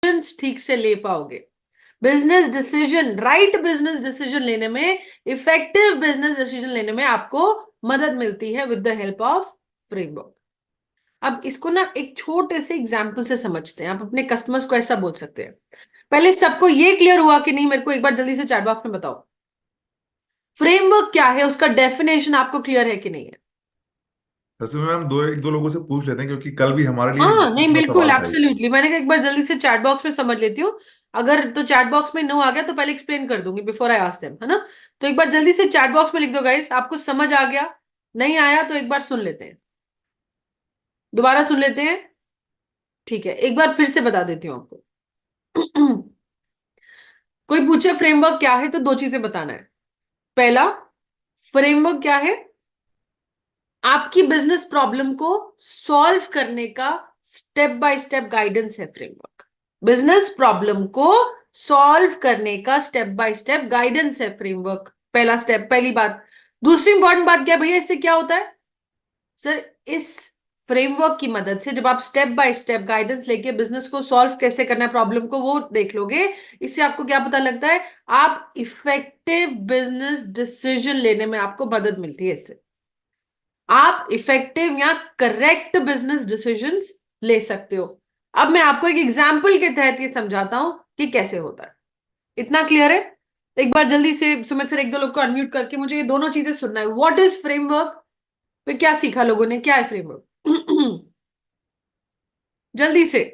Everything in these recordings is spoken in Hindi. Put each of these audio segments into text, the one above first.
ठीक से ले पाओगे। Business decision, right business decision लेने में, इफेक्टिव बिजनेस डिसीजन लेने में आपको मदद मिलती है with the help of framework. अब इसको ना एक छोटे से एग्जाम्पल से समझते हैं। आप अपने कस्टमर्स को ऐसा बोल सकते हैं। पहले सबको ये क्लियर हुआ कि नहीं, मेरे को एक बार जल्दी से चैट बॉक्स में बताओ, फ्रेमवर्क क्या है, उसका डेफिनेशन आपको क्लियर है कि नहीं है? वैसे में हम एक दो लोगों से पूछ लेते हैं, क्योंकि कल भी हमारे लिए हाँ नहीं इतना बिल्कुल सवाल था ये। एब्सोल्युटली, मैंने कहा एक बार जल्दी से चैट बॉक्स में समझ लेती हूँ। अगर तो चैट बॉक्स में नो आ गया तो पहले एक्सप्लेन कर दूंगी बिफोर आई आस्क देम, है ना? तो एक बार जल्दी से चैट बॉक्स में लिख दो गाइस, आपको समझ आ गया? नहीं आया तो एक बार सुन लेते हैं, दोबारा सुन लेते हैं। ठीक है, एक बार फिर से बता देती हूँ आपको। कोई पूछे फ्रेमवर्क क्या है तो दो चीजें बताना है। पहला, फ्रेमवर्क क्या है? आपकी बिजनेस प्रॉब्लम को सॉल्व करने का स्टेप बाय स्टेप गाइडेंस है फ्रेमवर्क। बिजनेस प्रॉब्लम को सॉल्व करने का स्टेप बाय स्टेप गाइडेंस है फ्रेमवर्क, पहला स्टेप, पहली बात। दूसरी इंपॉर्टेंट बात क्या है भैया, इससे क्या होता है सर? इस फ्रेमवर्क की मदद से जब आप स्टेप बाय स्टेप गाइडेंस लेके बिजनेस को सॉल्व कैसे करना है, प्रॉब्लम को, वो देख लोगे, इससे आपको क्या पता लगता है? आप इफेक्टिव बिजनेस डिसीजन लेने में आपको मदद मिलती है इससे। आप इफेक्टिव या करेक्ट बिजनेस डिसीजंस ले सकते हो। अब मैं आपको एक एग्जांपल के तहत ये समझाता हूं कि कैसे होता है। इतना क्लियर है? एक बार जल्दी से सुमित सर, एक दो लोग को अनम्यूट करके मुझे ये दोनों चीजें सुनना है। What is framework? पे क्या सीखा लोगों ने, क्या है फ्रेमवर्क? जल्दी से।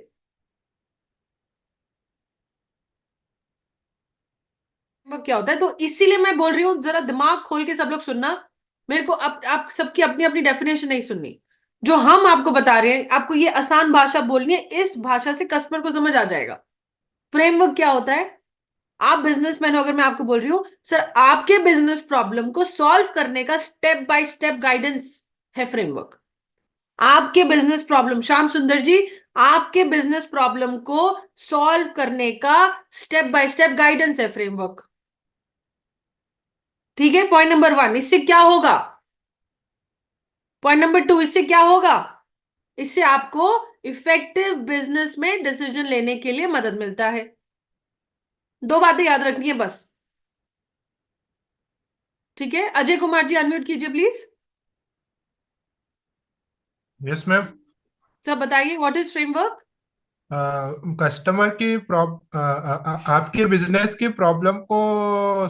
फ्रेमवर्क क्या होता है, तो इसीलिए मैं बोल रही हूं जरा दिमाग खोल के सब लोग सुनना। मेरे को आप सबकी अपनी अपनी डेफिनेशन नहीं सुननी। जो हम आपको बता रहे हैं, आपको ये आसान भाषा बोलनी है, इस भाषा से कस्टमर को समझ आ जाएगा। फ्रेमवर्क क्या होता है? आप बिजनेसमैन हो, अगर मैं आपको बोल रही हूं सर आपके बिजनेस प्रॉब्लम को सॉल्व करने का स्टेप बाय स्टेप गाइडेंस है फ्रेमवर्क। आपके बिजनेस प्रॉब्लम, श्याम सुंदर जी, आपके बिजनेस प्रॉब्लम को सॉल्व करने का स्टेप बाय स्टेप गाइडेंस है फ्रेमवर्क। ठीक है, पॉइंट नंबर वन। इससे क्या होगा? पॉइंट नंबर टू, इससे क्या होगा? इससे आपको इफेक्टिव बिजनेस में डिसीजन लेने के लिए मदद मिलता है। दो बातें याद रखनी है बस। ठीक है, अजय कुमार जी अनम्यूट कीजिए प्लीज। Yes ma'am. सब बताइए, व्हाट इज फ्रेमवर्क? कस्टमर की आपके बिजनेस की प्रॉब्लम को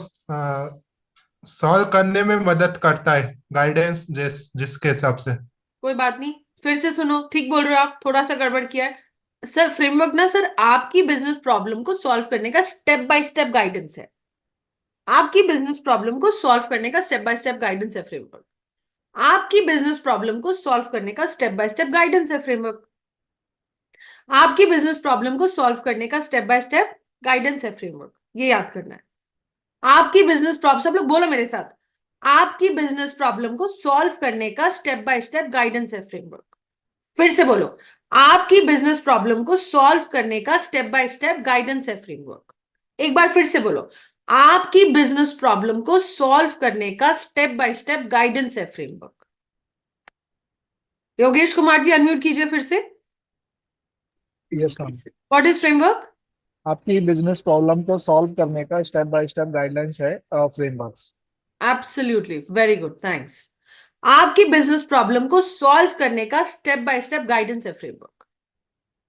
सॉल्व करने में मदद करता है, गाइडेंस जिसके हिसाब से। कोई बात नहीं, फिर से सुनो, ठीक बोल रहे हो आप, थोड़ा सा गड़बड़ किया है सर। फ्रेमवर्क ना सर आपकी बिजनेस प्रॉब्लम को सॉल्व करने का स्टेप बाय स्टेप गाइडेंस है। आपकी बिजनेस प्रॉब्लम को सॉल्व करने का स्टेप बाय स्टेप गाइडेंस है फ्रेमवर्क। आपकी बिजनेस प्रॉब्लम को सॉल्व करने का स्टेप बाय स्टेप गाइडेंस है फ्रेमवर्क। आपकी बिजनेस प्रॉब्लम को सॉल्व करने का स्टेप बाय स्टेप गाइडेंस है फ्रेमवर्क, ये याद करना है। आपकी बिजनेस प्रॉब्लम, सब लोग बोलो मेरे साथ, आपकी बिजनेस प्रॉब्लम को सॉल्व करने का स्टेप बाय स्टेप गाइडेंस है फ्रेमवर्क। फिर से बोलो, आपकी बिजनेस प्रॉब्लम को सॉल्व करने का स्टेप बाय स्टेप गाइडेंस है फ्रेमवर्क। एक बार फिर से बोलो, आपकी बिजनेस प्रॉब्लम को सॉल्व करने का स्टेप बाय स्टेप गाइडेंस है फ्रेमवर्क। योगेश कुमार जी अनम्यूट कीजिए फिर से। Yes ma'am. What is framework? आपकी बिजनेस प्रॉब्लम को सॉल्व करने का स्टेप बाय स्टेप गाइडलाइंस है frameworks. Absolutely, very good, thanks. आपकी बिजनेस प्रॉब्लम को सॉल्व करने का स्टेप बाय स्टेप गाइडेंस है फ्रेमवर्क।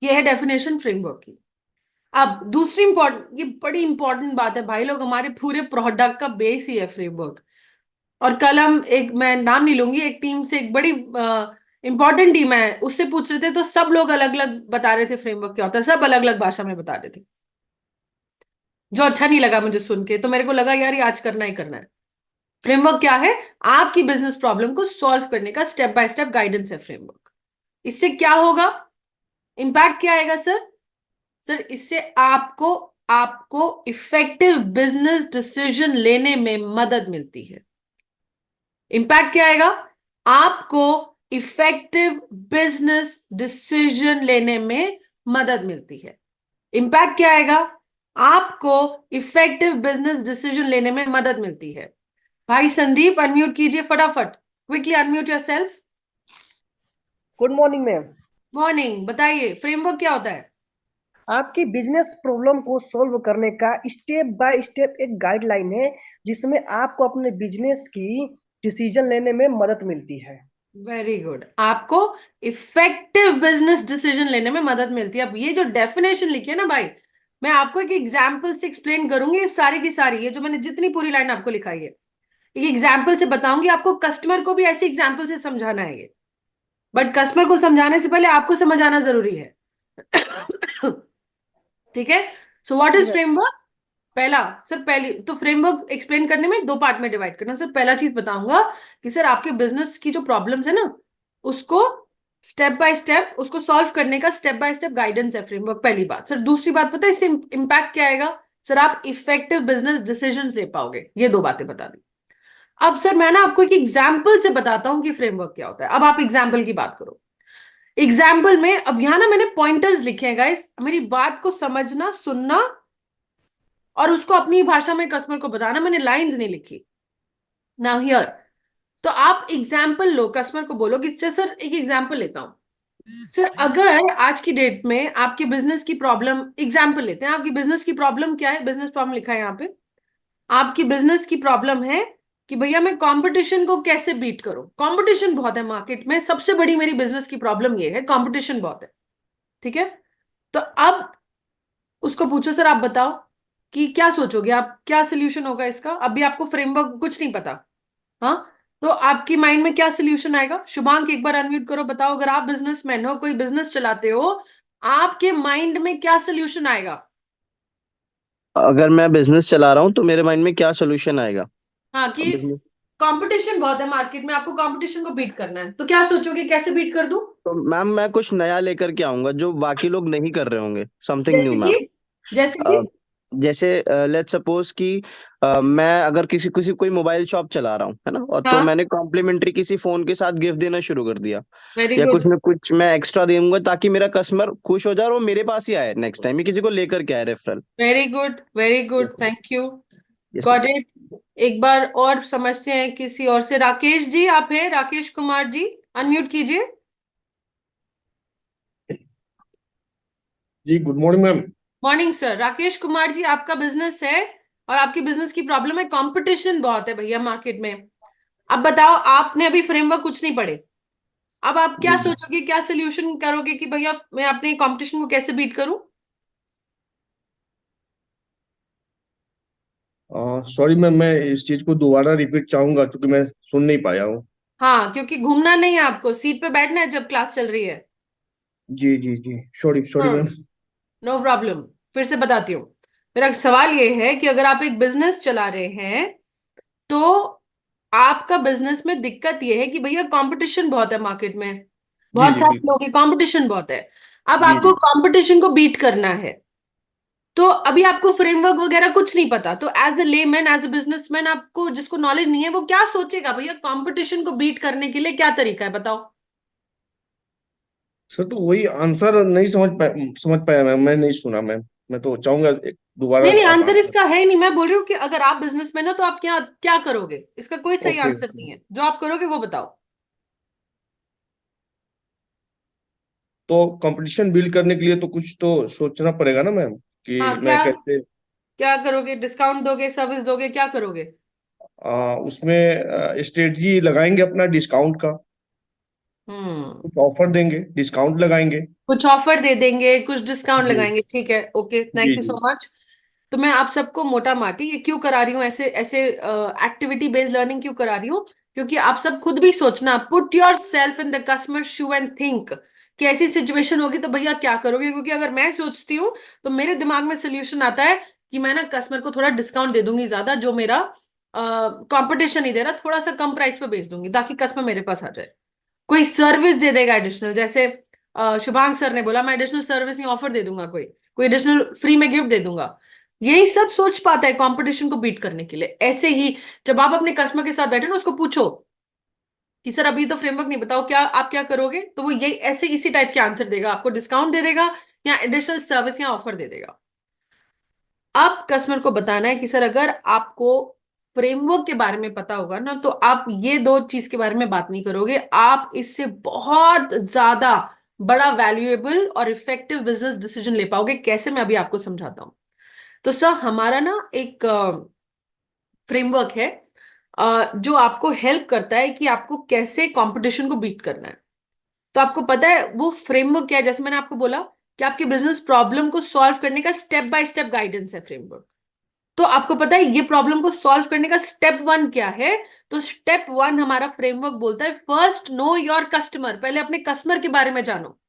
ये है डेफिनेशन फ्रेमवर्क की। अब दूसरी इंपॉर्टेंट, ये बड़ी इंपॉर्टेंट बात है भाई लोग, हमारे पूरे प्रोडक्ट का बेस ही है फ्रेमवर्क। और कल हम एक, मैं नाम नहीं लूंगी, एक टीम से, एक बड़ी इंपॉर्टेंट टीम है, उससे पूछ रहे थे तो सब लोग अलग अलग बता रहे थे फ्रेमवर्क क्या होता है, सब अलग अलग भाषा में बता रहे थे, जो अच्छा नहीं लगा मुझे सुन के। तो मेरे को लगा यार ये आज करना ही करना है। फ्रेमवर्क क्या है? आपकी बिजनेस प्रॉब्लम को सॉल्व करने का स्टेप बाय स्टेप गाइडेंस है फ्रेमवर्क। इससे क्या होगा, इंपैक्ट क्या आएगा सर? सर इससे आपको आपको इफेक्टिव बिजनेस डिसीजन लेने में मदद मिलती है। इंपैक्ट क्या आएगा? आपको इफेक्टिव बिजनेस डिसीजन लेने में मदद मिलती है। इंपैक्ट क्या आएगा? आपको इफेक्टिव बिजनेस डिसीजन लेने में मदद मिलती है। भाई संदीप अनम्यूट कीजिए फटाफट, quickly unmute yourself. Good morning ma'am. Morning, बताइए फ्रेमवर्क क्या होता है? आपकी बिजनेस प्रॉब्लम को सॉल्व करने का स्टेप बाय स्टेप एक गाइडलाइन है, जिसमें आपको अपने बिजनेस की डिसीजन लेने में मदद मिलती है। Very good. आपको इफेक्टिव बिजनेस डिसीजन लेने में मदद मिलती है। अब ये जो डेफिनेशन लिखी है ना भाई, मैं आपको एक एग्जाम्पल से एक्सप्लेन करूंगी। ये सारी की सारी, ये जो मैंने जितनी पूरी लाइन आपको लिखाई है, एक एग्जाम्पल से बताऊंगी। आपको कस्टमर को भी ऐसे एग्जाम्पल से समझाना है ये, बट कस्टमर को समझाने से पहले आपको समझ आना जरूरी है। ठीक है। So what G is sir. Framework? पहला, सर पहली तो फ्रेमवर्क एक्सप्लेन करने में दो पार्ट में डिवाइड करना। सर पहला चीज बताऊंगा कि सर आपके बिजनेस की जो प्रॉब्लम्स है ना, उसको स्टेप बाय स्टेप उसको सॉल्व करने का स्टेप बाय स्टेप गाइडेंस है फ्रेमवर्क, पहली बात। सर दूसरी बात पता है इससे इम्पैक्ट क्या आएगा? सर आप इफेक्टिव बिजनेस डिसीजन ले पाओगे। ये दो बातें बता दी। अब सर मैं ना आपको एक एग्जाम्पल से बताता हूं कि फ्रेमवर्क क्या होता है। अब आप एग्जाम्पल की बात करो। एग्जाम्पल में अब यहां ना मैंने पॉइंटर्स लिखे हैं गाइस, मेरी बात को समझना, सुनना और उसको अपनी भाषा में कस्टमर को बताना। मैंने लाइंस नहीं लिखी। नाउ हियर, तो आप एग्जाम्पल लो, कस्टमर को बोलो कि सर एक एग्जाम्पल लेता हूं। सर अगर आज की डेट में आपके बिजनेस की प्रॉब्लम, एग्जाम्पल लेते हैं, आपकी बिजनेस की प्रॉब्लम क्या है? बिजनेस प्रॉब्लम लिखा है यहाँ पे। आपकी बिजनेस की प्रॉब्लम है कि भैया मैं कंपटीशन को कैसे बीट करूं। कंपटीशन बहुत है मार्केट में, सबसे बड़ी मेरी बिजनेस की प्रॉब्लम ये है, कंपटीशन बहुत है। ठीक है। तो अब उसको पूछो सर आप बताओ कि क्या सोचोगे आप, क्या सोल्यूशन होगा इसका? अभी आपको फ्रेमवर्क कुछ नहीं पता। हाँ, तो आपकी माइंड में क्या सोल्यूशन आएगा? शुभांक एक बार अनम्यूट करो, बताओ। अगर आप बिजनेसमैन हो, कोई बिजनेस चलाते हो, आपके माइंड में क्या सोल्यूशन आएगा? अगर मैं बिजनेस चला रहा हूँ तो मेरे माइंड में क्या सोल्यूशन आएगा? हाँ, कि बिजनेस कंपटीशन बहुत है मार्केट में, आपको कंपटीशन को बीट करना है, तो क्या सोचोगे कैसे बीट कर दूं? तो मैम मैं कुछ नया लेकर के आऊंगा जो बाकी लोग नहीं कर रहे होंगे, समथिंग न्यू जैसे मैम। कि जैसे कि जैसे लेट्स सपोज कि मैं अगर किसी किसी कोई मोबाइल शॉप चला रहा हूँ, है ना, और तो हाँ, मैंने कॉम्प्लीमेंट्री किसी फोन के साथ गिफ्ट देना शुरू कर दिया, वेरी या कुछ गुड, ना कुछ मैं एक्स्ट्रा दूंगा ताकि मेरा कस्टमर खुश हो जाए और वो मेरे पास ही आए नेक्स्ट टाइम, ये किसी को लेकर के आए referral. Very good, very good, yes ma'am. Thank you. Yes got ma'am. It. एक बार और समझते हैं किसी और से। राकेश जी आप हैं? राकेश कुमार जी, अनम्यूट कीजिए। जी good morning ma'am. Morning sir. Rakesh Kumar ji, आपका बिजनेस है और आपकी बिजनेस की प्रॉब्लम है कंपटीशन बहुत है भैया मार्केट में। अब बताओ, आपने अभी फ्रेमवर्क कुछ नहीं पढ़े, अब आप क्या जी जी। सोचोगे, क्या सोल्यूशन करोगे कि भैया मैं अपने कंपटीशन को कैसे बीट करूं? सॉरी मैम, मैं इस चीज को दोबारा रिपीट चाहूंगा क्योंकि मैं सुन नहीं पाया हूँ। हाँ, क्योंकि घूमना नहीं है आपको, सीट पे बैठना है जब क्लास चल रही है। जी जी जी, sorry sorry ma'am. No problem. फिर से बताती हूँ। मेरा सवाल ये है कि अगर आप एक बिजनेस चला रहे हैं, तो आपका बिजनेस में दिक्कत ये है कि भैया कंपटीशन बहुत है मार्केट में, जी बहुत जी सारे बिल्कुल। लोग हैं, कंपटीशन बहुत है। अब जी आपको जी। कंपटीशन को बीट करना है, तो अभी आपको फ्रेमवर्क वगैरह कुछ नहीं पता, तो as a layman, as a businessman, आपको जिसको नॉलेज नहीं है वो क्या सोचेगा? भैया कंपटीशन को बीट करने के लिए क्या तरीका है, बताओ। सर तो वही आंसर नहीं समझ पाया मैम, मैं नहीं सुना मैम। मैं तो चाहूंगा दोबारा नहीं नहीं, आप आंसर आंसर। इसका है ही नहीं। मैं बोल रही हूँ कि अगर आप बिजनेसमैन हो तो आप क्या क्या करोगे, इसका कोई सही ओके आंसर ओके। नहीं है। जो आप करोगे वो बताओ। तो कंपटीशन बिल्ड करने के लिए तो कुछ तो सोचना पड़ेगा ना मैम, हाँ, कि मैं क्या कैसे क्या करोगे? डिस्काउंट दोगे, सर्विस दोगे, क्या करोगे? उसमें स्ट्रेटजी लगाएंगे अपना डिस्काउंट का। हम्म, कुछ ऑफर देंगे, डिस्काउंट लगाएंगे। कुछ ऑफर दे देंगे, कुछ डिस्काउंट जी लगाएंगे, ठीक है, ओके, जी थैंक यू जी। So much. तो मैं आप सबको मोटा माटी ये क्यों करा रही हूँ, ऐसे ऐसे एक्टिविटी बेस्ड लर्निंग क्यों करा रही हूँ? क्योंकि आप सब खुद भी सोचना, put your self in the customer shoe and think कि ऐसी सिचुएशन होगी तो भैया क्या करोगे। क्योंकि अगर मैं सोचती हूँ तो मेरे दिमाग में सोल्यूशन आता है कि मैं ना कस्टमर को थोड़ा डिस्काउंट दे दूंगी, ज्यादा जो मेरा कंपटीशन नहीं दे रहा, थोड़ा सा कम प्राइस पे बेच दूंगी ताकि कस्टमर मेरे पास आ जाए। कोई सर्विस दे देगा एडिशनल, जैसे शुभांग सर ने बोला मैं एडिशनल सर्विस या ऑफर दे दूंगा, कोई कोई एडिशनल फ्री में गिफ्ट दे दूंगा। यही सब सोच पाता है कंपटीशन को बीट करने के लिए। ऐसे ही जब आप अपने कस्टमर के साथ बैठे ना, उसको पूछो कि सर अभी तो फ्रेमवर्क नहीं, बताओ क्या आप क्या करोगे, तो वो यही ऐसे इसी टाइप के आंसर देगा, आपको डिस्काउंट दे देगा या एडिशनल सर्विस या ऑफर दे देगा। अब कस्टमर को बताना है कि सर अगर आपको फ्रेमवर्क के बारे में पता होगा ना, तो आप ये दो चीज के बारे में बात नहीं करोगे, आप इससे बहुत ज्यादा बड़ा वैल्यूएबल और इफेक्टिव बिजनेस डिसीजन ले पाओगे। कैसे, मैं अभी आपको समझाता हूं। तो सर हमारा ना एक फ्रेमवर्क है जो आपको हेल्प करता है कि आपको कैसे कंपटीशन को बीट करना है। तो आपको पता है वो फ्रेमवर्क क्या है? जैसे मैंने आपको बोला कि आपके बिजनेस प्रॉब्लम को सॉल्व करने का स्टेप बाय स्टेप गाइडेंस है फ्रेमवर्क। तो आपको पता है ये प्रॉब्लम को सॉल्व करने का स्टेप वन क्या है? तो स्टेप वन हमारा फ्रेमवर्क बोलता है फर्स्ट नो योर कस्टमर। पहले अपने कस्टमर के बारे में जानो।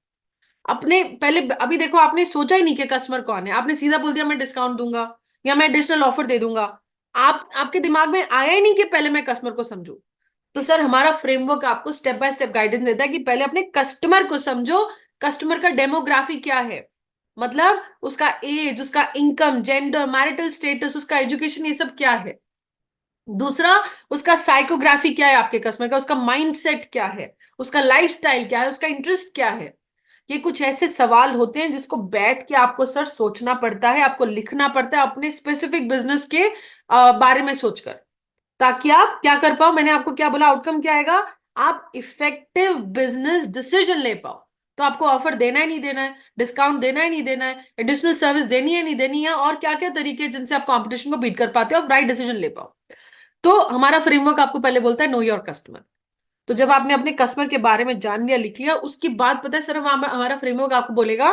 अपने पहले, अभी देखो आपने सोचा ही नहीं कि कस्टमर कौन है, आपने सीधा बोल दिया मैं डिस्काउंट दूंगा या मैं एडिशनल ऑफर दे दूंगा। आपके दिमाग में आया ही नहीं कि पहले मैं कस्टमर को समझू। तो सर हमारा फ्रेमवर्क आपको स्टेप बाय स्टेप गाइडेंस देता है कि पहले अपने कस्टमर को समझो। कस्टमर का डेमोग्राफी क्या है, मतलब उसका एज, उसका इनकम, जेंडर, मैरिटल स्टेटस, उसका एजुकेशन, ये सब क्या है। दूसरा, उसका साइकोग्राफी क्या है आपके कस्टमर का, उसका माइंडसेट क्या है, उसका लाइफस्टाइल क्या है, उसका इंटरेस्ट क्या है। ये कुछ ऐसे सवाल होते हैं जिसको बैठ के आपको सर सोचना पड़ता है, आपको लिखना पड़ता है अपने स्पेसिफिक बिजनेस के बारे में सोचकर, ताकि आप क्या कर पाओ। मैंने आपको क्या बोला, आउटकम क्या आएगा? आप इफेक्टिव बिजनेस डिसीजन ले पाओ। तो आपको ऑफर देना है नहीं देना है, डिस्काउंट देना है नहीं देना है, एडिशनल सर्विस देनी है नहीं देनी है, और क्या क्या तरीके जिनसे आप कंपटीशन को बीट कर पाते हो, आप राइट डिसीजन ले पाओ। तो हमारा फ्रेमवर्क आपको पहले बोलता है नो योर कस्टमर। तो जब आपने अपने कस्टमर के बारे में जान लिया, लिख लिया, उसके बाद पता है सर हमारा फ्रेमवर्क आपको बोलेगा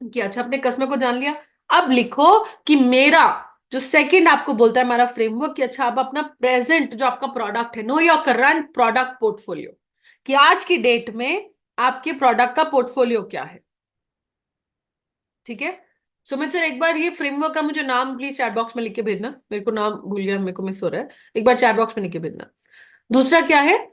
कि अच्छा अपने कस्टमर को जान लिया, अब लिखो कि मेरा जो सेकंड आपको बोलता है हमारा फ्रेमवर्क कि अच्छा अब अपना प्रेजेंट जो आपका प्रोडक्ट है, know your current product portfolio, कि आज की डेट में आपके प्रोडक्ट का पोर्टफोलियो क्या है। ठीक है सुमित सर, एक बार ये फ्रेमवर्क का मुझे नाम प्लीज चैट बॉक्स में लिख के भेजना, मेरे को नाम भूल गया, मेरे को मिस हो रहा है, एक बार चैट बॉक्स में लिख के भेजना। दूसरा क्या है,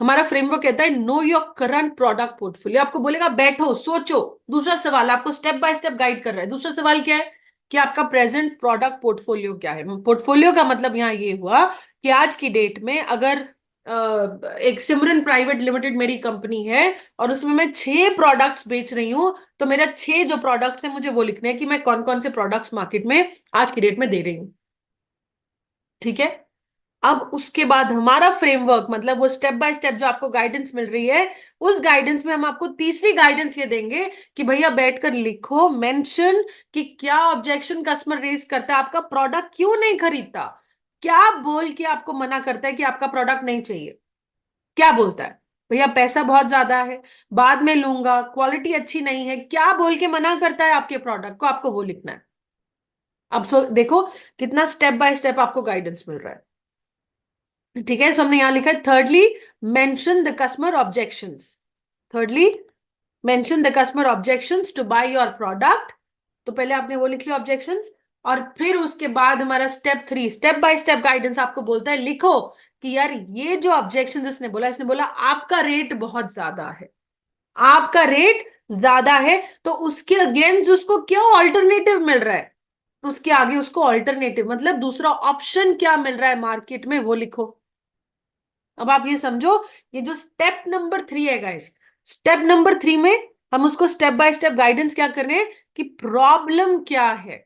हमारा फ्रेमवर्क कहता है know your current product portfolio. आपको बोलेगा बैठो सोचो। दूसरा सवाल आपको स्टेप बाय स्टेप गाइड कर रहा है। दूसरा सवाल क्या है कि आपका प्रेजेंट प्रोडक्ट पोर्टफोलियो क्या है। पोर्टफोलियो का मतलब यहां ये हुआ कि आज की डेट में अगर एक सिमरन प्राइवेट लिमिटेड मेरी कंपनी है और उसमें मैं 6 प्रोडक्ट्स बेच रही हूं, तो मेरा 6 जो प्रोडक्ट्स है मुझे वो लिखने हैं कि मैं कौन कौन से प्रोडक्ट्स मार्केट में आज की डेट में दे रही हूं। ठीक है, अब उसके बाद हमारा फ्रेमवर्क मतलब वो स्टेप बाय स्टेप जो आपको गाइडेंस मिल रही है, उस गाइडेंस में हम आपको तीसरी गाइडेंस ये देंगे कि भैया बैठकर लिखो, मेंशन कि क्या ऑब्जेक्शन कस्टमर रेज करता है, आपका प्रोडक्ट क्यों नहीं खरीदता, क्या बोल के आपको मना करता है कि आपका प्रोडक्ट नहीं चाहिए। क्या बोलता है? भैया पैसा बहुत ज्यादा है, बाद में लूंगा, क्वालिटी अच्छी नहीं है, क्या बोल के मना करता है आपके प्रोडक्ट को, आपको वो लिखना है। अब देखो कितना स्टेप बाय स्टेप आपको गाइडेंस मिल रहा है। ठीक है, सो हमने यहां लिखा है thirdly mention the customer objections. Thirdly mention the customer objections to buy your product. तो पहले आपने वो लिख लिया ऑब्जेक्शंस, और फिर उसके बाद हमारा step 3 step by step guidance आपको बोलता है लिखो कि यार ये जो ऑब्जेक्शन इसने बोला आपका रेट बहुत ज्यादा है, आपका रेट ज्यादा है, तो उसके अगेंस्ट उसको क्या ऑल्टरनेटिव मिल रहा है, उसके आगे उसको ऑल्टरनेटिव मतलब दूसरा ऑप्शन क्या मिल रहा है मार्केट में, वो लिखो। अब आप ये समझो, ये जो स्टेप नंबर 3 है गाइस, स्टेप नंबर 3 में हम उसको स्टेप बाय स्टेप गाइडेंस क्या कर रहे हैं कि प्रॉब्लम क्या है,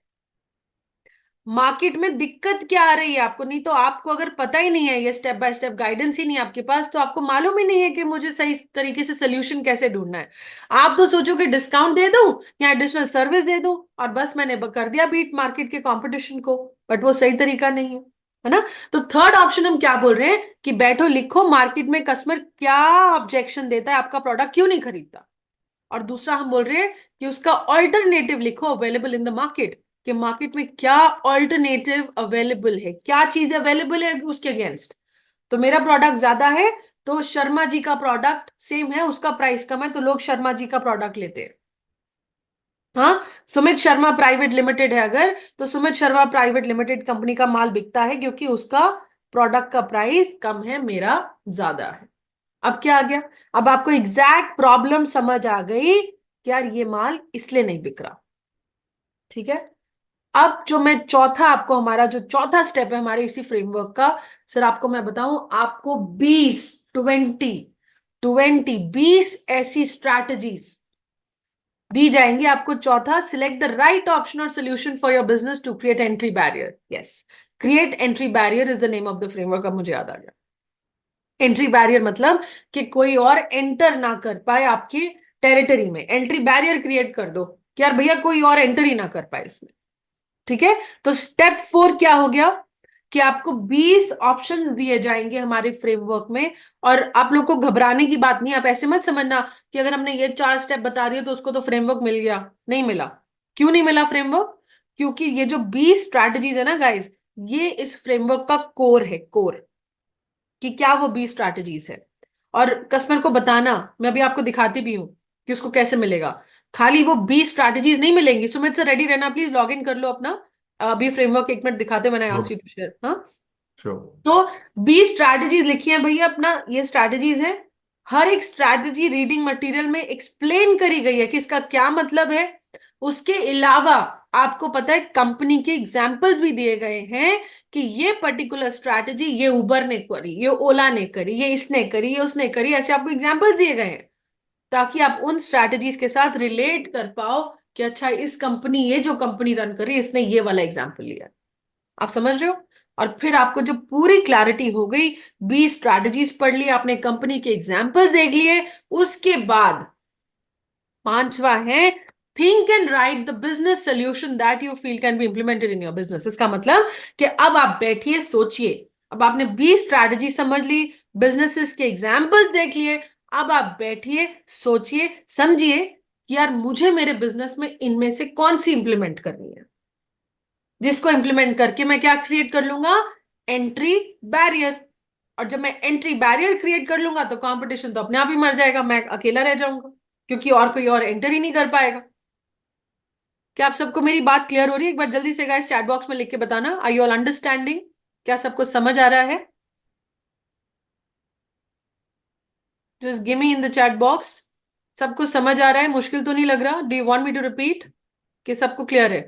मार्केट में दिक्कत क्या आ रही है आपको। नहीं तो आपको अगर पता ही नहीं है, ये स्टेप बाय स्टेप गाइडेंस ही नहीं है आपके पास, तो आपको मालूम ही नहीं है कि मुझे सही तरीके से सोल्यूशन कैसे ढूंढना है। आप तो सोचो कि डिस्काउंट दे दूं या एडिशनल सर्विस दे दूं और बस मैंने कर दिया बीट मार्केट के कंपटीशन को, बट वो सही तरीका नहीं है ना। तो थर्ड ऑप्शन हम क्या बोल रहे हैं कि बैठो लिखो मार्केट में कस्टमर क्या ऑब्जेक्शन देता है, आपका प्रोडक्ट क्यों नहीं खरीदता। और दूसरा हम बोल रहे हैं कि उसका ऑल्टरनेटिव लिखो अवेलेबल इन द मार्केट, कि मार्केट में क्या ऑल्टरनेटिव अवेलेबल है, क्या चीज अवेलेबल है उसके अगेंस्ट। तो मेरा प्रोडक्ट ज्यादा है तो शर्मा जी का प्रोडक्ट सेम है, उसका प्राइस कम है, तो लोग शर्मा जी का प्रोडक्ट लेते हैं। हाँ, सुमित शर्मा प्राइवेट लिमिटेड है अगर, तो Sumit Sharma private limited company का माल बिकता है क्योंकि उसका प्रोडक्ट का प्राइस कम है, मेरा ज्यादा है। अब क्या आ गया, अब आपको एग्जैक्ट प्रॉब्लम समझ आ गई कि यार ये माल इसलिए नहीं बिक रहा। ठीक है, अब जो मैं चौथा आपको, हमारा जो चौथा स्टेप है हमारे इसी फ्रेमवर्क का, सर आपको मैं बताऊं, आपको 20 ऐसी स्ट्रैटेजीज दी जाएंगी आपको। चौथा, सिलेक्ट द राइट ऑप्शन और solution for your business to create entry barrier. Yes, create entry barrier is the name of the framework. अब मुझे याद आ गया, एंट्री बैरियर मतलब कि कोई और एंटर ना कर पाए आपकी टेरिटरी में, एंट्री बैरियर क्रिएट कर दो कि यार भैया कोई और एंटर ही ना कर पाए इसमें। ठीक है, तो स्टेप 4 क्या हो गया कि आपको 20 ऑप्शंस दिए जाएंगे हमारे फ्रेमवर्क में। और आप लोग को घबराने की बात नहीं, आप ऐसे मत समझना कि अगर हमने ये 4 स्टेप बता दिए तो उसको तो फ्रेमवर्क मिल गया। नहीं मिला। क्यों नहीं मिला फ्रेमवर्क? क्योंकि ये जो 20 स्ट्रैटेजीज है ना गाइस, ये इस फ्रेमवर्क का कोर है, कोर, कि क्या वो 20 स्ट्रैटेजीज है। और कस्टमर को बताना, मैं अभी आपको दिखाती भी हूं कि उसको कैसे मिलेगा। खाली वो 20 स्ट्रैटेजीज नहीं मिलेंगी। सुमित से रेडी रहना, प्लीज लॉग इन कर लो अपना। अभी फ्रेमवर्क 1 मिनट दिखाते, मैंने आस्क यू टू शेयर। हाँ, Sure. तो 20 स्ट्रैटेजीज लिखी है भैया अपना, ये स्ट्रैटेजीज है। हर एक स्ट्रैटेजी रीडिंग मटेरियल में एक्सप्लेन करी गई है कि इसका क्या मतलब है। उसके अलावा आपको पता है कंपनी के एग्जाम्पल्स भी दिए गए हैं कि ये पर्टिकुलर स्ट्रैटेजी ये उबर ने करी, ये ओला ने करी, ये इसने करी, ये उसने करी, ऐसे आपको एग्जाम्पल्स दिए गए हैं ताकि आप उन स्ट्रैटेजीज के साथ रिलेट कर पाओ कि अच्छा इस कंपनी, ये जो कंपनी रन कर रही है इसने ये वाला एग्जाम्पल लिया। आप समझ रहे हो? और फिर आपको जो पूरी क्लैरिटी हो गई, 20 स्ट्रैटेजीज पढ़ ली आपने, कंपनी के एग्जाम्पल्स देख लिए, उसके बाद 5वां है think and right the business solution that you feel can be implemented in your business. इसका मतलब कि अब आप बैठिए, सोचिए। अब आपने 20 स्ट्रैटेजी समझ ली, बिजनेसेस के एग्जाम्पल्स देख लिए, अब आप बैठिए, सोचिए, समझिए कि यार मुझे मेरे बिजनेस में इनमें से कौन सी इंप्लीमेंट करनी है, जिसको इंप्लीमेंट करके मैं क्या क्रिएट कर लूंगा, एंट्री बैरियर। और जब मैं एंट्री बैरियर क्रिएट कर लूंगा तो कंपटीशन तो अपने आप ही मर जाएगा, मैं अकेला रह जाऊंगा क्योंकि और कोई और एंटर ही नहीं कर पाएगा। क्या आप सबको मेरी बात क्लियर हो रही है? एक बार जल्दी से गाइस चैट बॉक्स में लिख के बताना, आर यू ऑल अंडरस्टैंडिंग? क्या सबको समझ आ रहा है? Just give me in the chat box. सबको समझ आ रहा है? मुश्किल तो नहीं लग रहा? Do you want me to repeat कि सबको क्लियर है?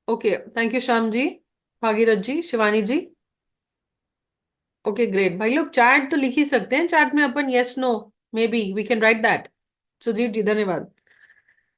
Okay, thank you Shyam ji, Bhagirath ji, Shivani ji. Okay great. भाई लोग चैट तो लिख ही सकते हैं, चैट में अपन yes no maybe we can write that. Sudhir ji धन्यवाद।